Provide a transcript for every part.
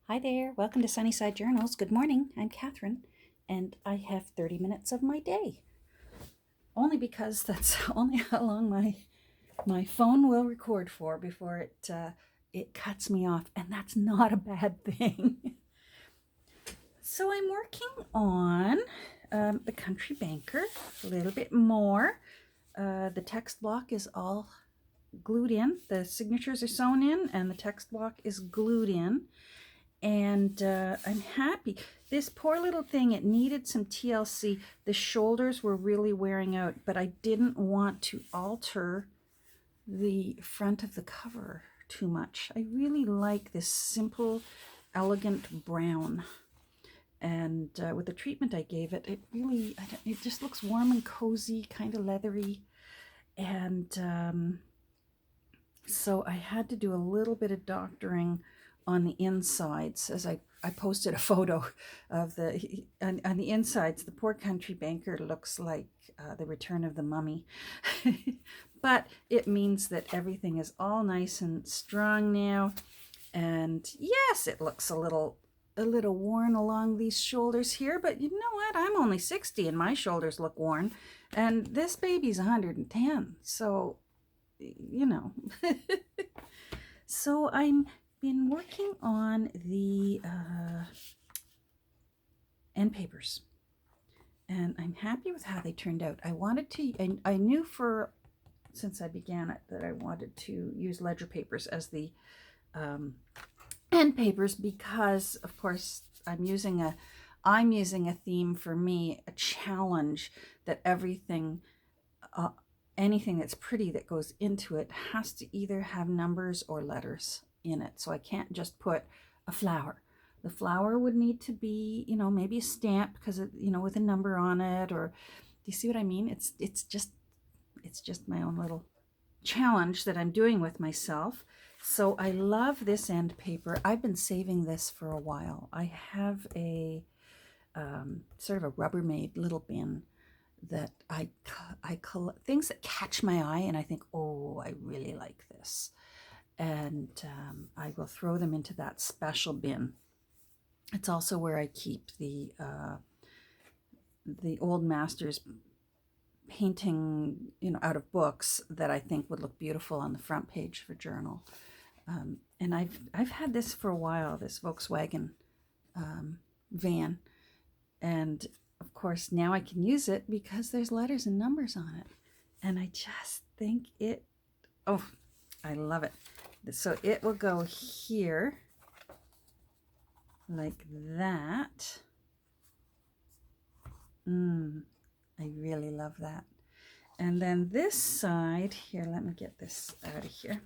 Hi there, welcome to Sunnyside Journals. Good morning, I'm Catherine, and I have 30 minutes of my day. Only because that's only how long my phone will record for before it cuts me off, and that's not a bad thing. So I'm working on the Country Banker a little bit more. The text block is all glued in. The signatures are sewn in, and the text block is glued in. And I'm happy. This poor little thing, it needed some TLC. The shoulders were really wearing out, but I didn't want to alter the front of the cover too much. I really like this simple, elegant brown. And with the treatment I gave it, it just looks warm and cozy, kind of leathery. And so I had to do a little bit of doctoring on the insides, as I posted a photo of on the insides. The poor Country Banker looks like the Return of the Mummy. But it means that everything is all nice and strong now. And yes, it looks a little worn along these shoulders here, but you know what? I'm only 60 and my shoulders look worn. And this baby's 110. So, you know. So I'm been working on the end papers, and I'm happy with how they turned out. I knew since I began it that I wanted to use ledger papers as the end papers, because of course I'm using a theme for me, a challenge that anything that's pretty that goes into it has to either have numbers or letters in it. So I can't just put a flower. The flower would need to be, maybe a stamp, because with a number on it. Or do you see what I mean? It's just my own little challenge that I'm doing with myself. So I love this end paper. I've been saving this for a while. I have a sort of a Rubbermaid little bin that I collect things that catch my eye, and I think, oh, I really like this. And I will throw them into that special bin. It's also where I keep the old masters painting, out of books that I think would look beautiful on the front page of a journal. And I've had this for a while, this Volkswagen van, and of course now I can use it because there's letters and numbers on it, and I just think I love it. So it will go here like that. I really love that. And then this side here, let me get this out of here.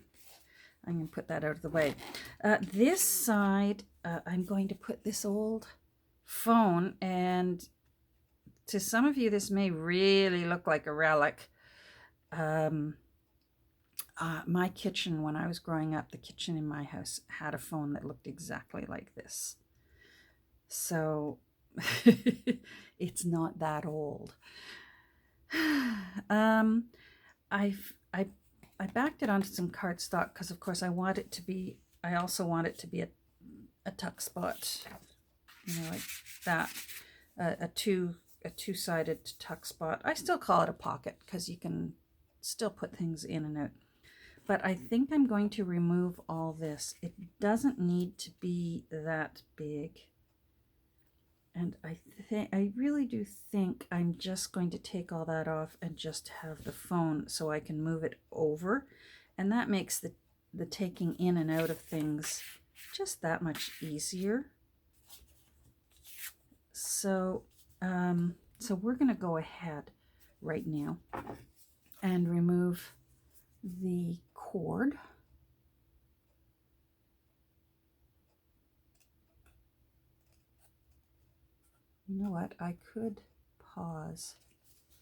I'm going to put that out of the way. This side, I'm going to put this old phone, and to some of you this may really look like a relic. My kitchen, when I was growing up, the kitchen in my house had a phone that looked exactly like this. So it's not that old. I backed it onto some cardstock because, of course, I also want it to be a tuck spot, like that, a two-sided tuck spot. I still call it a pocket because you can still put things in and out. But I think I'm going to remove all this. It doesn't need to be that big. And I really do think I'm just going to take all that off and just have the phone so I can move it over. And that makes the taking in and out of things just that much easier. So, so we're going to go ahead right now and remove the cord. You know what? I could pause,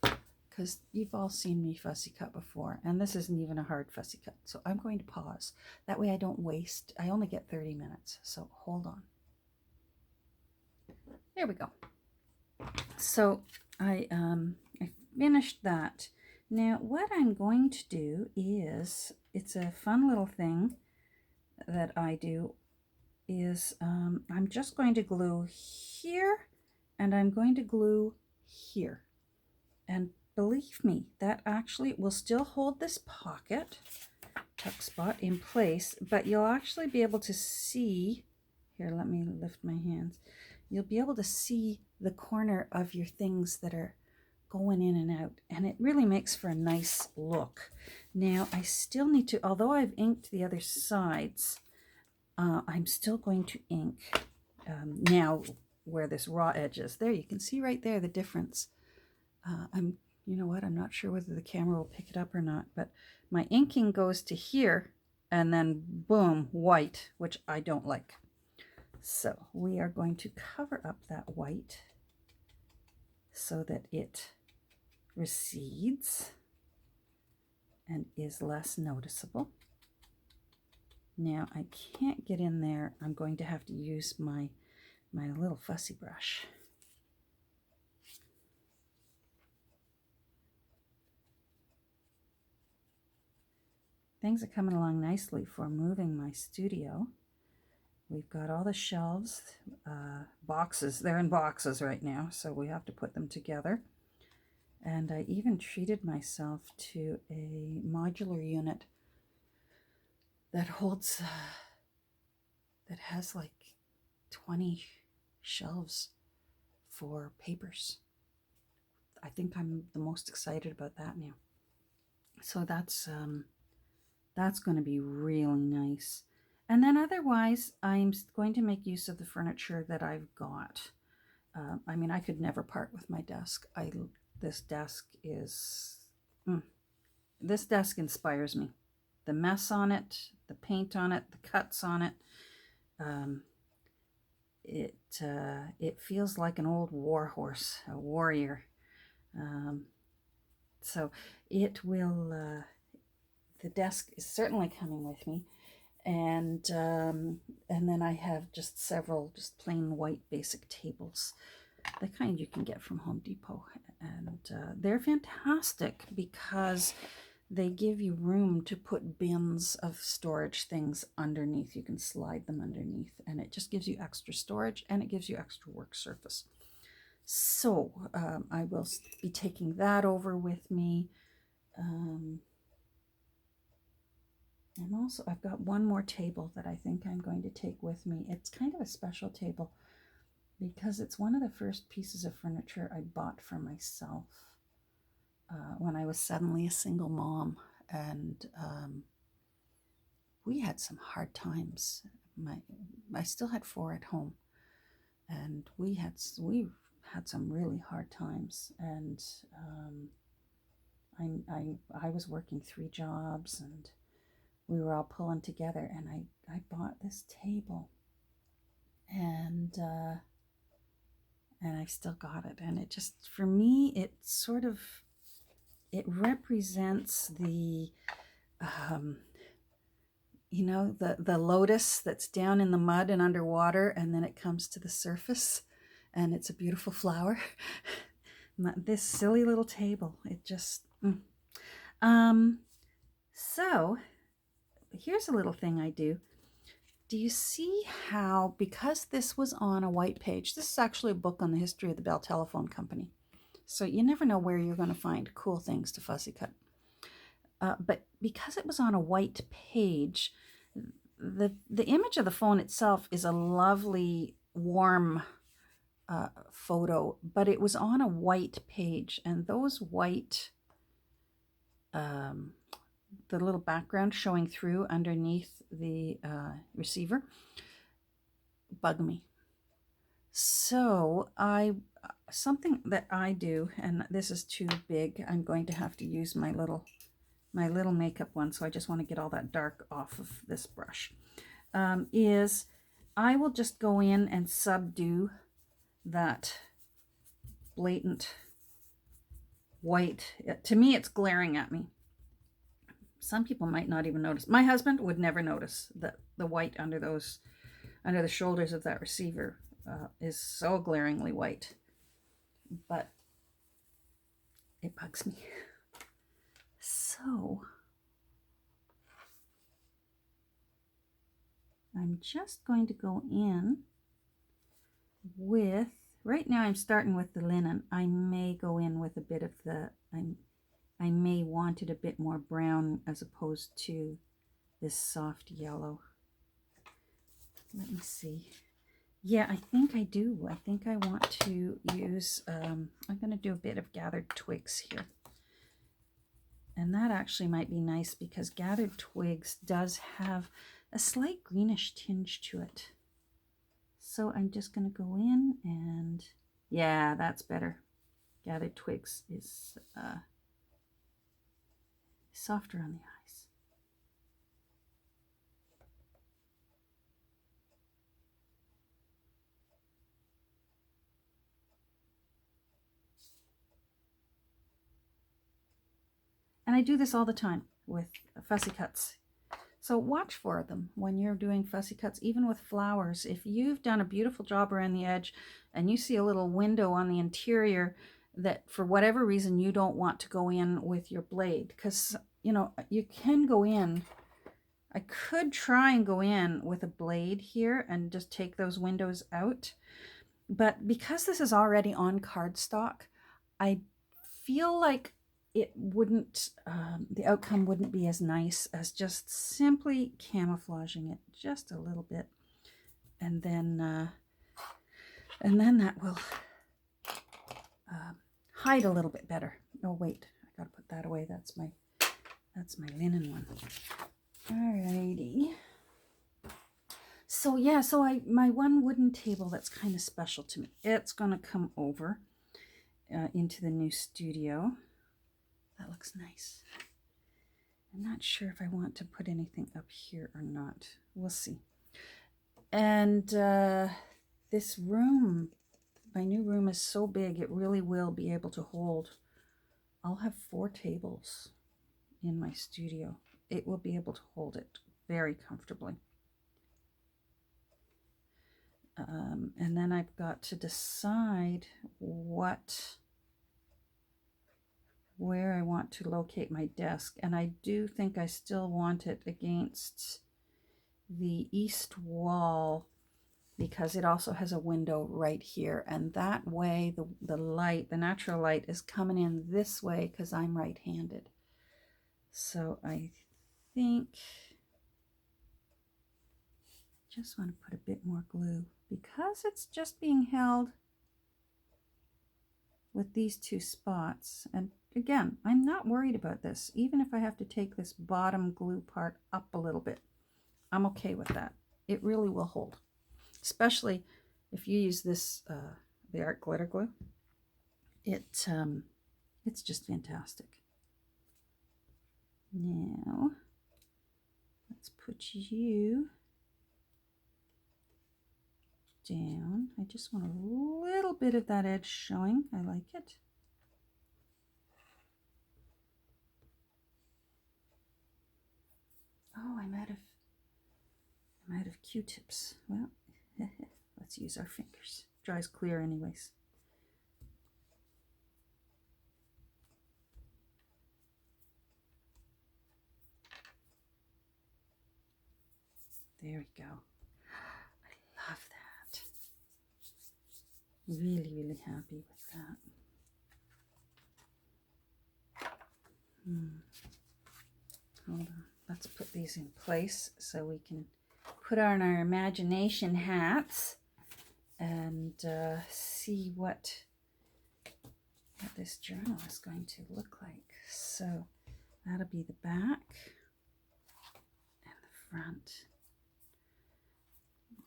because you've all seen me fussy cut before, and this isn't even a hard fussy cut. So I'm going to pause. That way I don't waste. I only get 30 minutes. So hold on. There we go. So I finished that. Now what I'm going to do is, it's a fun little thing that I do is I'm just going to glue here, and I'm going to glue here. And believe me, that actually will still hold this pocket tuck spot in place, but you'll actually be able to see, here, let me lift my hands. You'll be able to see the corner of your things that are going in and out, and it really makes for a nice look. Now, I still need to, although I've inked the other sides, I'm still going to ink now where this raw edge is. There, you can see right there the difference. You know what, I'm not sure whether the camera will pick it up or not, but my inking goes to here and then boom, white, which I don't like. So we are going to cover up that white so that it recedes and is less noticeable. Now I can't get in there. I'm going to have to use my little fussy brush. Things are coming along nicely for moving my studio. We've got all the shelves, boxes. They're in boxes right now, so we have to put them together. And I even treated myself to a modular unit that holds, that has like 20 shelves for papers. I think I'm the most excited about that now. So that's going to be really nice. And then otherwise, I'm going to make use of the furniture that I've got. I mean, I could never part with my desk. This desk inspires me. The mess on it, the paint on it, the cuts on it. It feels like an old war horse, a warrior. So it will. The desk is certainly coming with me, and then I have just several just plain white basic tables, the kind you can get from Home Depot, and they're fantastic because they give you room to put bins of storage things underneath. You can slide them underneath, and it just gives you extra storage, and it gives you extra work surface. So I will be taking that over with me. And also, I've got one more table that I think I'm going to take with me. It's kind of a special table because it's one of the first pieces of furniture I bought for myself when I was suddenly a single mom. And we had some hard times. I still had 4 at home, and we had some really hard times. And I was working 3 jobs, and we were all pulling together, and I bought this table, and I still got it. And it just, for me, it represents the, the lotus that's down in the mud and underwater, and then it comes to the surface, and it's a beautiful flower. This silly little table, it just, so here's a little thing I do. Do you see how, because this was on a white page, this is actually a book on the history of the Bell Telephone Company. So you never know where you're going to find cool things to fussy cut. But because it was on a white page, the image of the phone itself is a lovely, warm photo, but it was on a white page, and those white, the little background showing through underneath the receiver bug me. So something that I do, and this is too big, I'm going to have to use my little makeup one, so I just want to get all that dark off of this brush, is I will just go in and subdue that blatant white. To me, it's glaring at me. Some people might not even notice. My husband would never notice that the white under the shoulders of that receiver is so glaringly white, but it bugs me. So I'm just going to go in with, right now I'm starting with the linen. I may go in with a bit of the, I may want it a bit more brown as opposed to this soft yellow. Let me see. Yeah, I think I do. I think I want to use, I'm going to do a bit of gathered twigs here. And that actually might be nice because gathered twigs does have a slight greenish tinge to it. So I'm just going to go in and, yeah, that's better. Gathered twigs is softer on the eyes. And I do this all the time with fussy cuts. So watch for them when you're doing fussy cuts, even with flowers. If you've done a beautiful job around the edge and you see a little window on the interior that for whatever reason you don't want to go in with your blade, because you know you can go in. I could try and go in with a blade here and just take those windows out, but because this is already on cardstock, I feel like it wouldn't, the outcome wouldn't be as nice as just simply camouflaging it just a little bit, and then that will hide a little bit better. Oh wait, I gotta put that away. That's my linen one. Alrighty. So yeah, my one wooden table that's kind of special to me. It's gonna come over into the new studio. That looks nice. I'm not sure if I want to put anything up here or not. We'll see. And this room, my new room is so big, it really will be able to hold. I'll have 4 tables in my studio. It will be able to hold it very comfortably. And then I've got to decide where I want to locate my desk. And I do think I still want it against the east wall because it also has a window right here. And that way the light, the natural light is coming in this way because I'm right-handed. So I think just want to put a bit more glue because it's just being held with these 2 spots. And again, I'm not worried about this. Even if I have to take this bottom glue part up a little bit, I'm okay with that. It really will hold, especially if you use this, the art glitter glue. It's just fantastic. Now, let's put you down. I just want a little bit of that edge showing. I like it. Oh, I'm out of Q-tips. Well, let's use our fingers. Dries clear anyways. There we go. I love that. Really, really happy with that. Hold on. Let's put these in place so we can put on our imagination hats and see what this journal is going to look like. So that'll be the back and the front.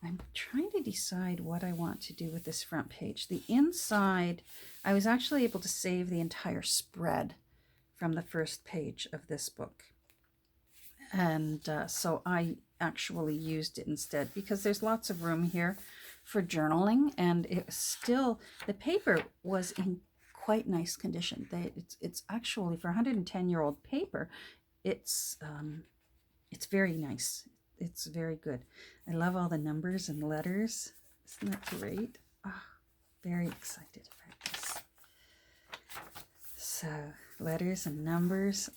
I'm trying to decide what I want to do with this front page. The inside, I was actually able to save the entire spread from the first page of this book. And so I actually used it instead because there's lots of room here for journaling, and it was still, the paper was in quite nice condition. It's actually, for 110-year-old paper, it's very nice. It's very good. I love all the numbers and letters. Isn't that great? Oh, very excited about this. So letters and numbers.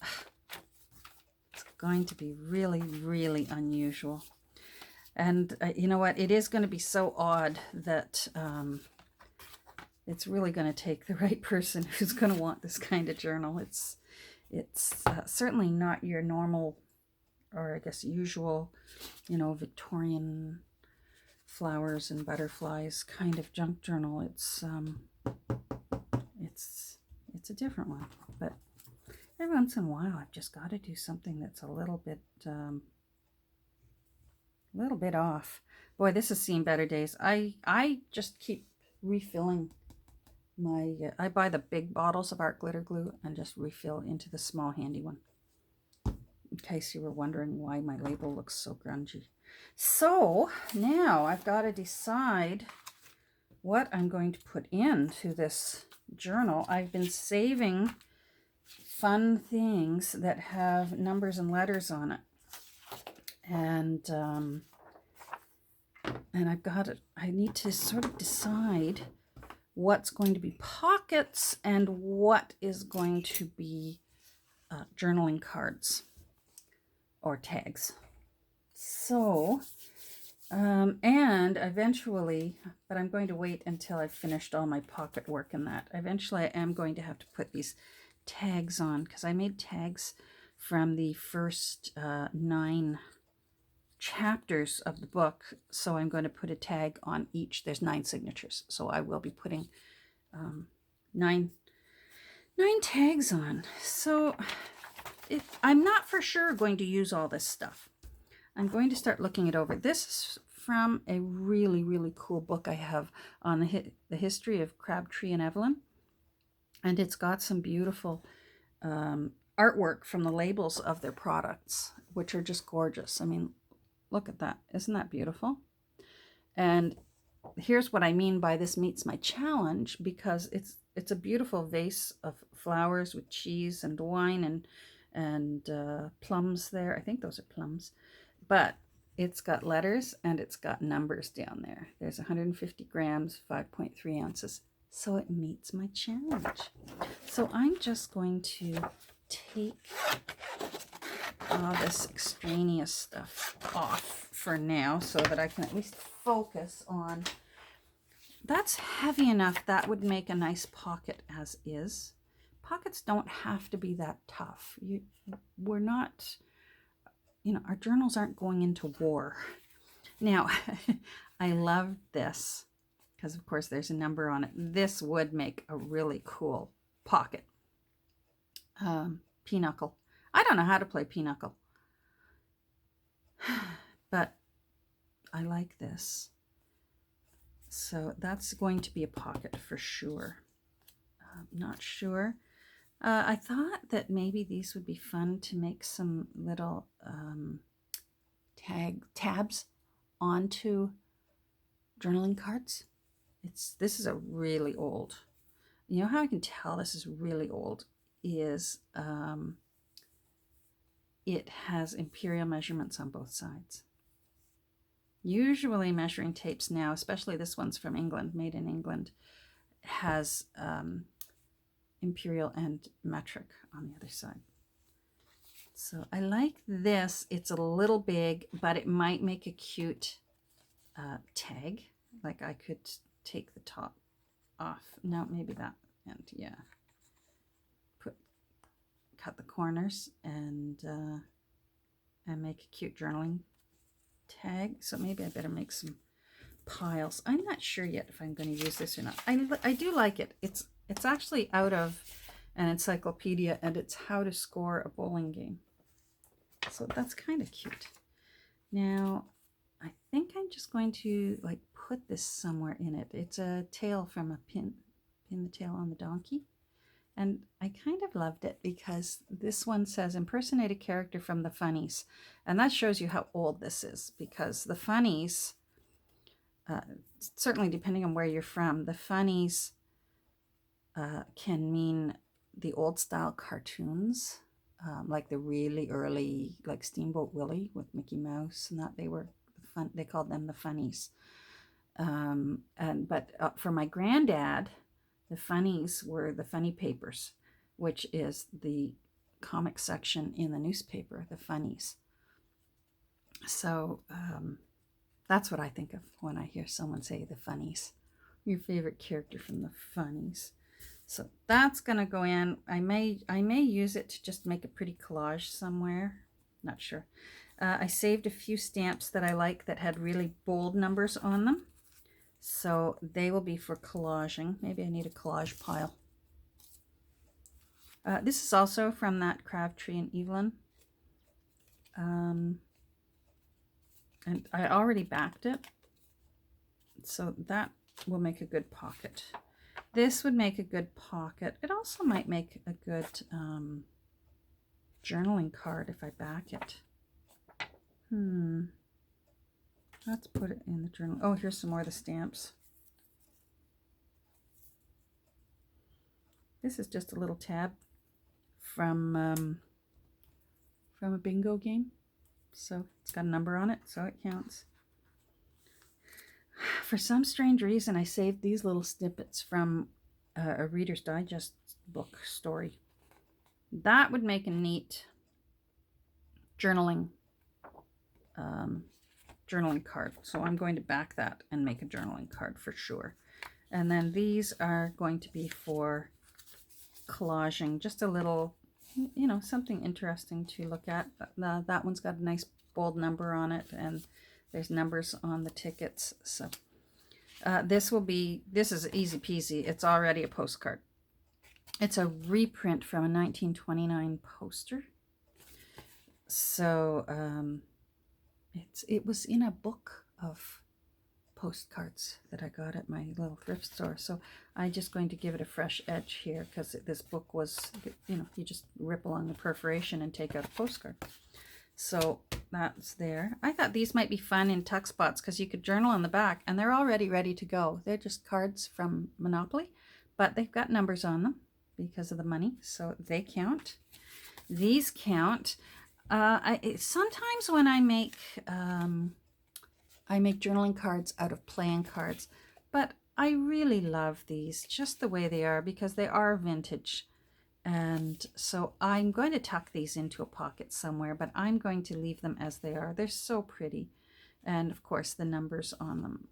It's going to be really, really unusual. And you know what? It is going to be so odd that it's really going to take the right person who's going to want this kind of journal. It's certainly not your normal, or I guess usual, Victorian flowers and butterflies kind of junk journal. It's a different one, but every once in a while I've just got to do something that's a little bit off. Boy, this has seen better days. I just keep refilling my I buy the big bottles of art glitter glue and just refill into the small handy one, in case you were wondering why my label looks so grungy. So now I've got to decide what I'm going to put into this journal. I've been saving fun things that have numbers and letters on it, and I need to sort of decide what's going to be pockets and what is going to be journaling cards or tags. So, and eventually, but I'm going to wait until I've finished all my pocket work in that. Eventually, I am going to have to put these tags on, because I made tags from the first 9 chapters of the book. So I'm going to put a tag on each. There's 9 signatures. So I will be putting 9 tags on. So I'm not for sure going to use all this stuff. I'm going to start looking it over. This is from a really, really cool book I have on the history of Crabtree and Evelyn. And it's got some beautiful artwork from the labels of their products, which are just gorgeous. I mean, look at that. Isn't that beautiful? And here's what I mean by this meets my challenge, because it's a beautiful vase of flowers with cheese and wine and plums there. I think those are plums. But it's got letters and it's got numbers down there. There's 150 grams, 5.3 ounces. So it meets my challenge. So I'm just going to take all this extraneous stuff off for now so that I can at least focus on. That's heavy enough. That would make a nice pocket as is. Pockets don't have to be that tough. We're not, our journals aren't going into war. Now, I love this because, of course, there's a number on it. This would make a really cool pocket. Pinochle. I don't know how to play pinochle, but I like this. So that's going to be a pocket for sure. Not sure. I thought that maybe these would be fun to make some little tabs onto journaling cards. This is a really old. You know how I can tell this is really old is it has imperial measurements on both sides. Usually measuring tapes now, especially this one's from England, made in England, has imperial and metric on the other side. So I like this. It's a little big, but it might make a cute tag. Like I could take the top off. No, maybe that end, yeah. Cut the corners and make a cute journaling tag. So maybe I better make some piles. I'm not sure yet if I'm going to use this or not. I do like it. It's actually out of an encyclopedia, and it's how to score a bowling game. So that's kind of cute. Now, I think I'm just going to put this somewhere in it. It's a tail from a pin the tail on the donkey. And I kind of loved it because this one says impersonate a character from the funnies. And that shows you how old this is, because the funnies, certainly depending on where you're from, the funnies can mean the old style cartoons, like the really early, like Steamboat Willie with Mickey Mouse and that. They called them the funnies. But for my granddad, the funnies were the funny papers, which is the comic section in the newspaper, the funnies. So That's what I think of when I hear someone say the funnies. Your favorite character from the funnies. So that's gonna go in. I may use it to just make a pretty collage somewhere. Not sure. I saved a few stamps that I like that had really bold numbers on them. So they will be for collaging. Maybe I need a collage pile. This is also from that Crabtree and Evelyn. And I already backed it. So that will make a good pocket. This would make a good pocket. It also might make a good journaling card if I back it. Let's put it in the journal. Oh, here's some more of the stamps. This is just a little tab from a bingo game. So it's got a number on it, so it counts. For some strange reason, I saved these little snippets from a Reader's Digest book story. That would make a neat journaling card. So I'm going to back that and make a journaling card for sure. And then these are going to be for collaging, just a little, you know, something interesting to look at. That one's got a nice bold number on it, and there's numbers on the tickets. So this is easy peasy. It's already a postcard. It's a reprint from a 1929 poster. So it was in a book of postcards that I got at my little thrift store. So I'm just going to give it a fresh edge here, because this book was, you know, you just rip along the perforation and take out a postcard. So that's there. I thought these might be fun in tuck spots because you could journal on the back, and they're already ready to go. They're just cards from Monopoly, but they've got numbers on them because of the money, so they count. These count. Sometimes when I make journaling cards out of playing cards, but I really love these just the way they are because they are vintage. And so I'm going to tuck these into a pocket somewhere, but I'm going to leave them as they are. They're so pretty. And of course the numbers on them,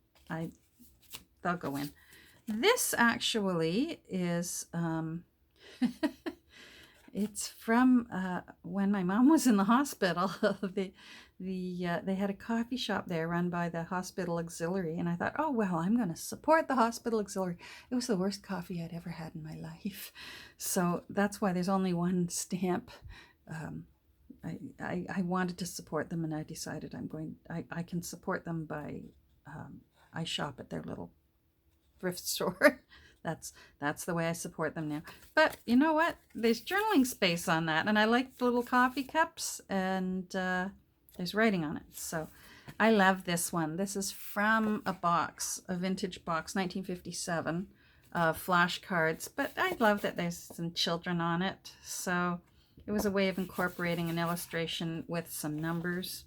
they'll go in. This actually is, it's from when my mom was in the hospital. They had a coffee shop there run by the hospital auxiliary, and I thought, oh well, I'm going to support the hospital auxiliary. It was the worst coffee I'd ever had in my life, so that's why there's only one stamp. I wanted to support them, and I decided I can support them by I shop at their little thrift store. That's the way I support them now. But you know what? There's journaling space on that, and I like the little coffee cups, and there's writing on it. So I love this one. This is from a vintage box, 1957, flashcards. But I love that there's some children on it. So it was a way of incorporating an illustration with some numbers.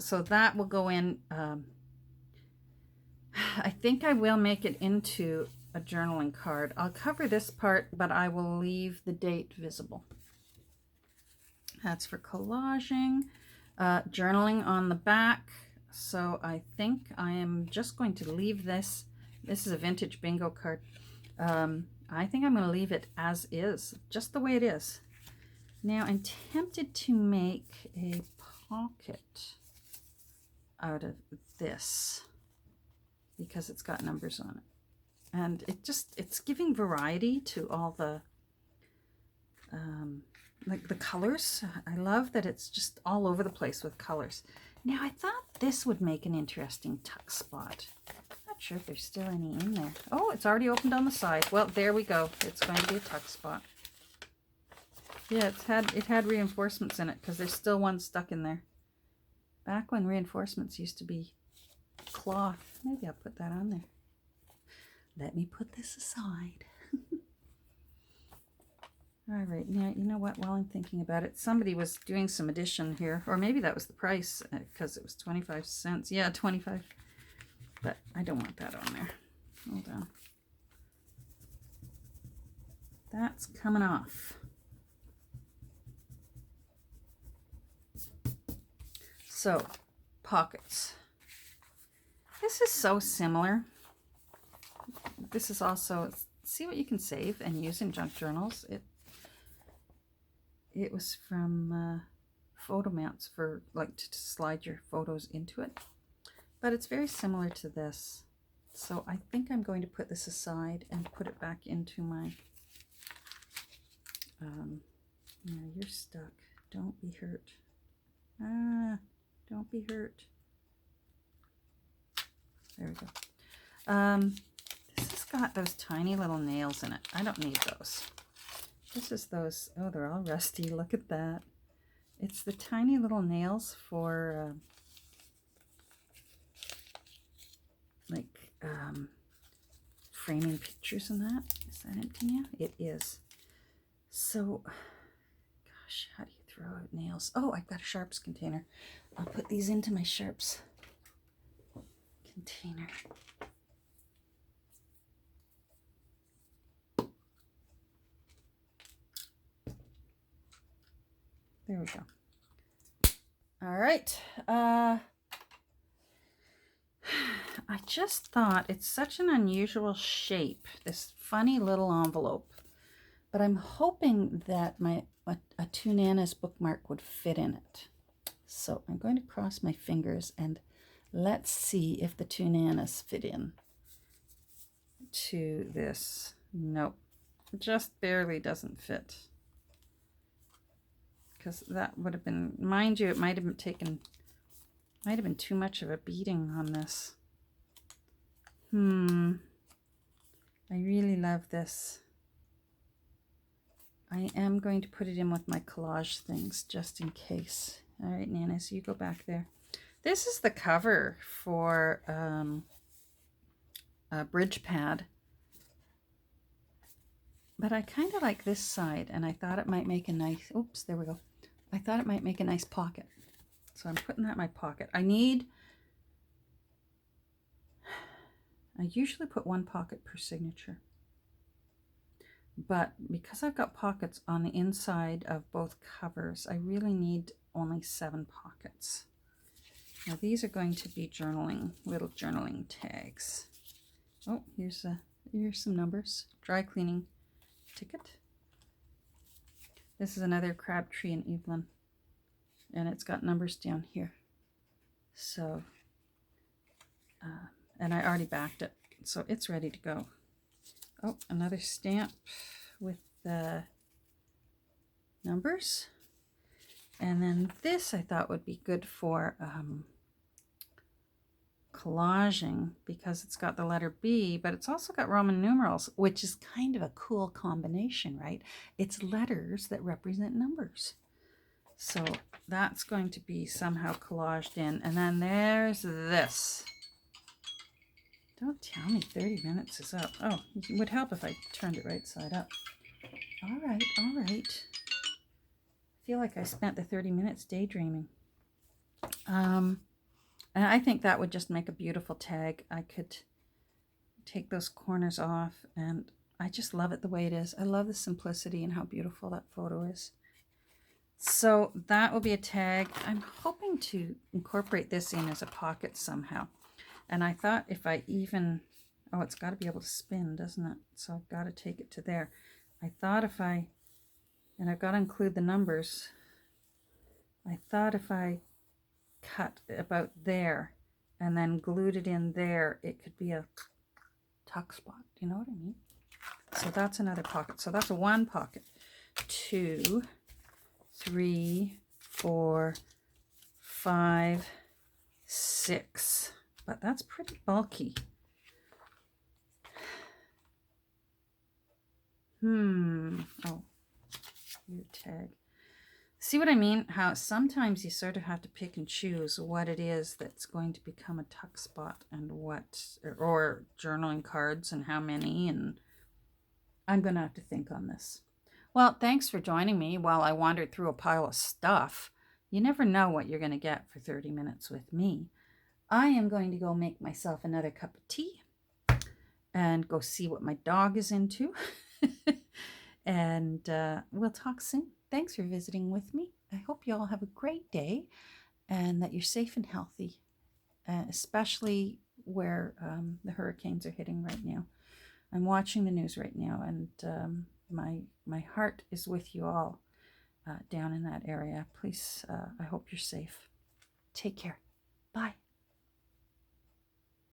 So that will go in. I think I will make it into a journaling card. I'll cover this part, but I will leave the date visible. That's for collaging. Journaling on the back. So I think I am just going to leave this. This is a vintage bingo card. I think I'm going to leave it as is, just the way it is. Now I'm tempted to make a pocket out of this because it's got numbers on it. And it's giving variety to all the like the colors. I love that it's just all over the place with colors. Now I thought this would make an interesting tuck spot. Not sure if there's still any in there. Oh, it's already opened on the side. Well, there we go. It's going to be a tuck spot. Yeah, it had reinforcements in it because there's still one stuck in there. Back when reinforcements used to be cloth. Maybe I'll put that on there. Let me put this aside. All right, now, you know what, while I'm thinking about it, somebody was doing some addition here, or maybe that was the price, because it was 25 cents. Yeah, 25, but I don't want that on there. Hold on. That's coming off. So, pockets. This is so similar. This is also, see what you can save and use in junk journals. It was from photo mounts for like to slide your photos into it. But it's very similar to this. So I think I'm going to put this aside and put it back into my, yeah, you're stuck. Don't be hurt. Ah, don't be hurt. There we go. This has got those tiny little nails in it. I don't need those. This is those, oh, they're all rusty. Look at that. It's the tiny little nails for framing pictures and that. Is that empty now? It is. So, gosh, how do you throw out nails? Oh, I've got a sharps container. I'll put these into my sharps container. There we go. All right. I just thought it's such an unusual shape, this funny little envelope, but I'm hoping that a 2 Nanas bookmark would fit in it. So I'm going to cross my fingers and let's see if the 2 Nanas fit in to this. Nope, just barely doesn't fit. Because that would have been, mind you, it might have been too much of a beating on this. I really love this. I am going to put it in with my collage things just in case. All right, Nanas, you go back there. This is the cover for a bridge pad. But I kind of like this side, and I thought it might make a nice, oops, there we go. I thought it might make a nice pocket. So I'm putting that in my pocket. I usually put 1 pocket per signature. But because I've got pockets on the inside of both covers, I really need only 7 pockets. Now these are going to be little journaling tags. Oh, here's some numbers. Dry cleaning ticket. This is another Crabtree and Evelyn, and it's got numbers down here. So, and I already backed it, so it's ready to go. Oh, another stamp with the numbers. And then this I thought would be good for collaging because it's got the letter B, but it's also got Roman numerals, which is kind of a cool combination, right? It's letters that represent numbers. So that's going to be somehow collaged in. And then there's this. Don't tell me 30 minutes is up. Oh, it would help if I turned it right side up. All right, all right. I feel like I spent the 30 minutes daydreaming. And I think that would just make a beautiful tag. I could take those corners off, and I just love it the way it is. I love the simplicity and how beautiful that photo is. So that will be a tag. I'm hoping to incorporate this in as a pocket somehow. And I thought if I even, oh, it's got to be able to spin, doesn't it? So I've got to take it to there. I thought and I've got to include the numbers. I thought if I cut about there and then glued it in there, it could be a tuck spot. Do you know what I mean? So that's another pocket. So that's 1 pocket. 2, 3, 4, 5, 6. But that's pretty bulky. Oh, your tag. See what I mean? How sometimes you sort of have to pick and choose what it is that's going to become a tuck spot and what, or journaling cards and how many, and I'm going to have to think on this. Well, thanks for joining me while I wandered through a pile of stuff. You never know what you're going to get for 30 minutes with me. I am going to go make myself another cup of tea and go see what my dog is into. And we'll talk soon. Thanks for visiting with me. I hope you all have a great day and that you're safe and healthy, especially where the hurricanes are hitting right now. I'm watching the news right now, and my heart is with you all down in that area. Please, I hope you're safe. Take care. Bye.